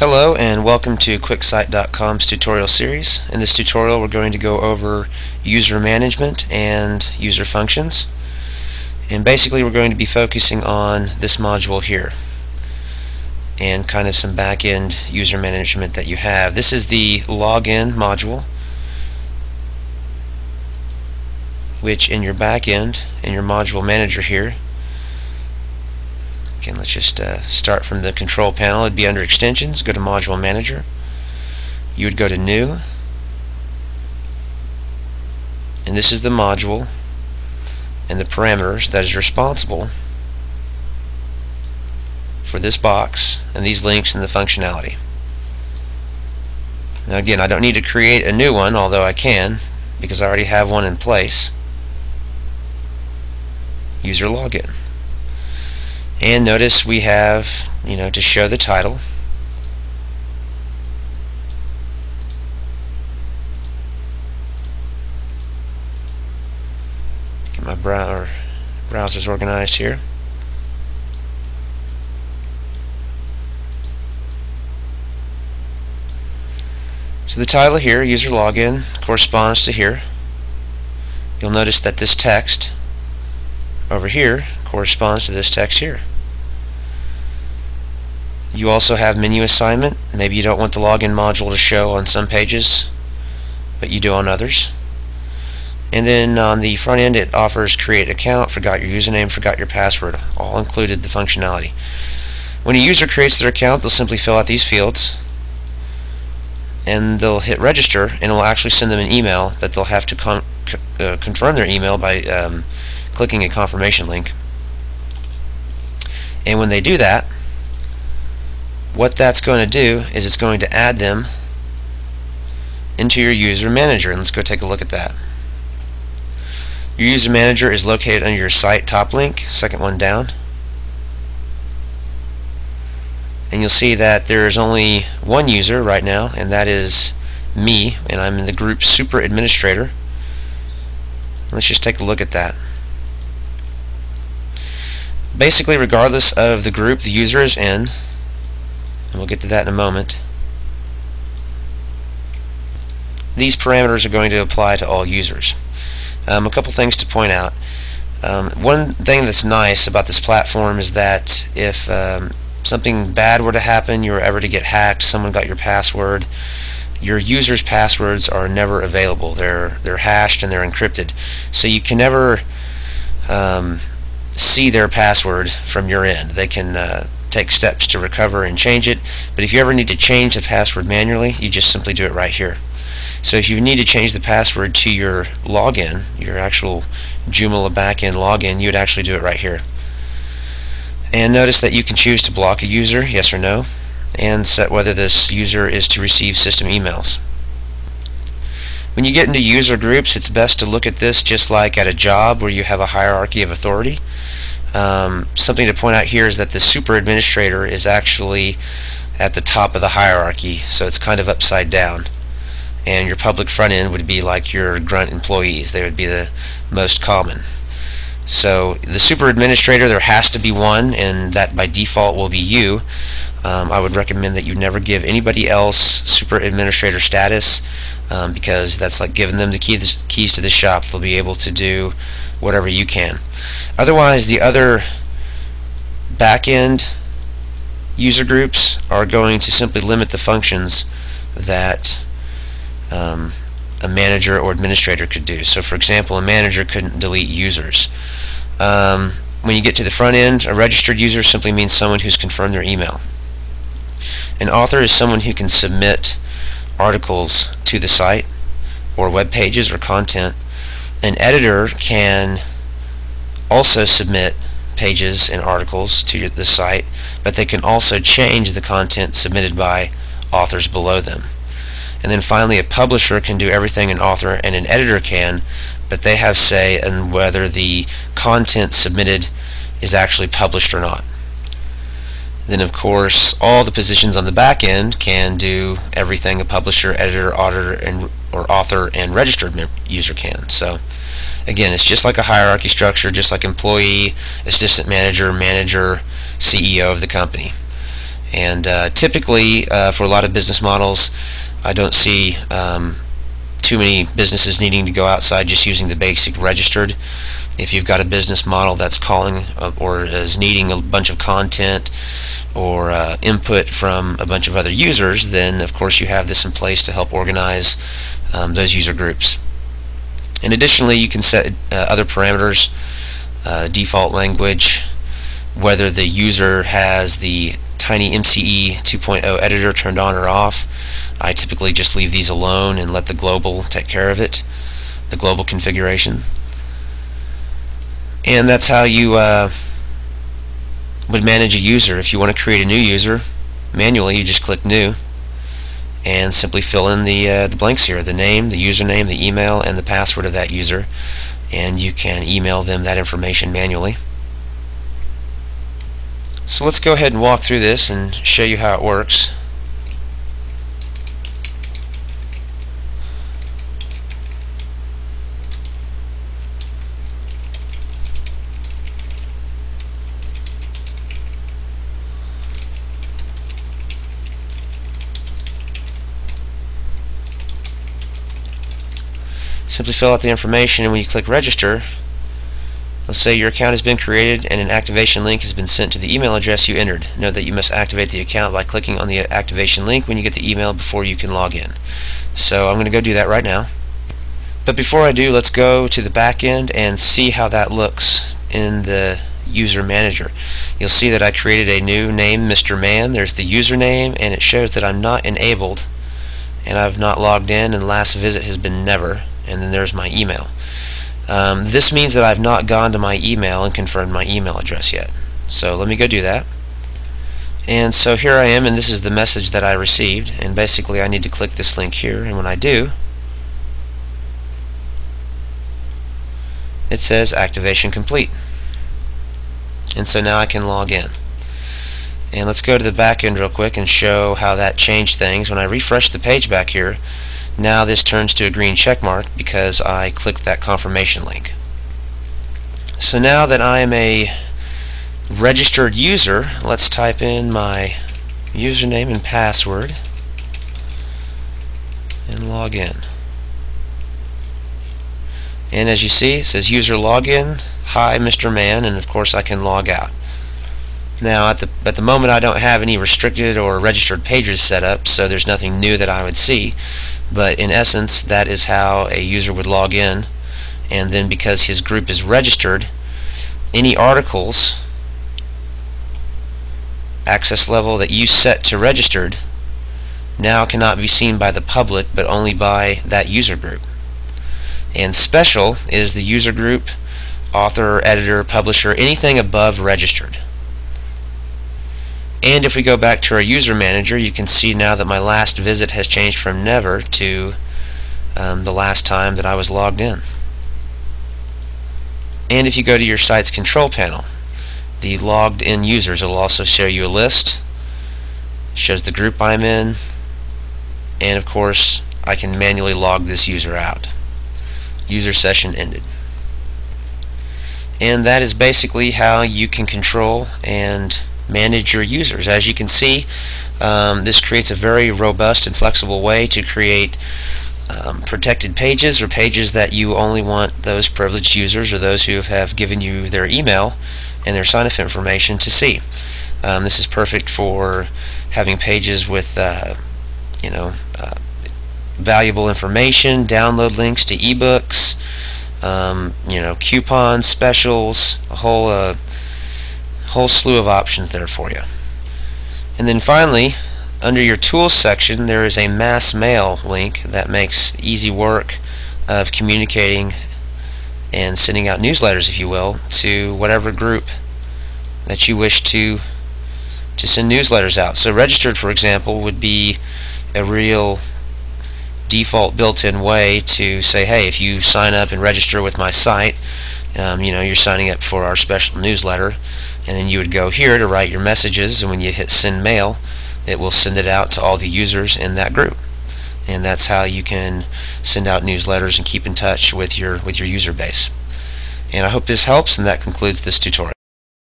Hello and welcome to QuickSite.com's tutorial series. In this tutorial we're going to go over user management and user functions, and basically we're going to be focusing on this module here and kind of some back-end user management that you have. This is the login module, which in your back-end, in your module manager here, again, let's just start from the control panel. It'd be under extensions, go to module manager. You would go to new, and this is the module and the parameters that is responsible for this box and these links and the functionality. Now again, I don't need to create a new one, although I can because I already have one in place. User login. And notice we have, to show the title, get my browsers organized here. So the title here, user login, corresponds to here. You'll notice that this text over here corresponds to this text here. You also have menu assignment. Maybe you don't want the login module to show on some pages, but you do on others. And then on the front end it offers create account, forgot your username, forgot your password, all included the functionality. When a user creates their account, they'll simply fill out these fields and they'll hit register, and it will actually send them an email that they'll have to confirm their email by clicking a confirmation link. And when they do that, what that's going to do is it's going to add them into your user manager. And let's go take a look at that. Your user manager is located under your site top link, second one down. And you'll see that there's only one user right now, and that is me, and I'm in the group Super Administrator. Let's just take a look at that. Basically, regardless of the group the user is in, and we'll get to that in a moment, these parameters are going to apply to all users. A couple things to point out. One thing that's nice about this platform is that if something bad were to happen, you were ever to get hacked, someone got your password, your user's passwords are never available. They're hashed and they're encrypted, so you can never see their password from your end. They can take steps to recover and change it, but if you ever need to change the password manually, you just simply do it right here. So if you need to change the password to your login, your actual Joomla backend login, you would actually do it right here. And notice that you can choose to block a user, yes or no, and set whether this user is to receive system emails. When you get into user groups, it's best to look at this just like at a job where you have a hierarchy of authority. Something to point out here is that the super administrator is actually at the top of the hierarchy, so it's kind of upside down. And your public front end would be like your grunt employees. They would be the most common. So the super administrator, there has to be one, and that by default will be you. I would recommend that you never give anybody else super administrator status, because that's like giving them the keys to the shop. They'll be able to do whatever you can. Otherwise, the other back-end user groups are going to simply limit the functions that a manager or administrator could do. So for example, a manager couldn't delete users. When you get to the front end, a registered user simply means someone who's confirmed their email. An author is someone who can submit articles to the site or web pages or content. An editor can also submit pages and articles to the site, but they can also change the content submitted by authors below them. And then finally, a publisher can do everything an author and an editor can, but they have say in whether the content submitted is actually published or not. Then of course, all the positions on the back end can do everything a publisher, editor, author, and registered user can. So again, it's just like a hierarchy structure, just like employee, assistant manager, manager, CEO of the company. And typically, for a lot of business models, I don't see too many businesses needing to go outside just using the basic registered. If you've got a business model that's calling or is needing a bunch of content or input from a bunch of other users, then of course you have this in place to help organize those user groups. And additionally, you can set other parameters, default language, whether the user has the TinyMCE 2.0 editor turned on or off. I typically just leave these alone and let the global take care of it, the global configuration. And that's how you would manage a user. If you want to create a new user manually, you just click New and simply fill in the blanks here, the name, the username, the email, and the password of that user, and you can email them that information manually. So let's go ahead and walk through this and show you how it works. Simply fill out the information, and when you click register, let's say your account has been created and an activation link has been sent to the email address you entered. Note that you must activate the account by clicking on the activation link when you get the email before you can log in. So I'm going to go do that right now. But before I do, let's go to the back end and see how that looks in the user manager. You'll see that I created a new name, Mr. Man. There's the username, and it shows that I'm not enabled and I've not logged in, and last visit has been never. And then there's my email. This means that I've not gone to my email and confirmed my email address yet. So let me go do that. And so here I am, and this is the message that I received, and basically I need to click this link here, and when I do, it says activation complete. And so now I can log in. And let's go to the back end real quick and show how that changed things. When I refresh the page back here, now this turns to a green check mark because I clicked that confirmation link. So now that I am a registered user, let's type in my username and password and log in. And as you see, it says user login, hi Mr. Man, and of course I can log out. Now at the moment I don't have any restricted or registered pages set up, so there's nothing new that I would see, but in essence that is how a user would log in. And then because his group is registered, any articles access level that you set to registered now cannot be seen by the public but only by that user group. And special is the user group, author, editor, publisher, anything above registered. And if we go back to our user manager, you can see now that my last visit has changed from never to the last time that I was logged in. And if you go to your site's control panel, the logged in users, it will also show you a list, shows the group I'm in, and of course I can manually log this user out. User session ended. And that is basically how you can control and manage your users. As you can see, this creates a very robust and flexible way to create protected pages, or pages that you only want those privileged users or those who have given you their email and their sign-up information to see. This is perfect for having pages with valuable information, download links to ebooks, coupons, specials, a whole slew of options there for you. And then finally, under your tools section, there is a mass mail link that makes easy work of communicating and sending out newsletters, if you will, to whatever group that you wish to send newsletters out. So registered, for example, would be a real default built-in way to say, hey, if you sign up and register with my site, you're signing up for our special newsletter, and then you would go here to write your messages, and when you hit send mail, it will send it out to all the users in that group. And that's how you can send out newsletters and keep in touch with your user base. And I hope this helps, and that concludes this tutorial.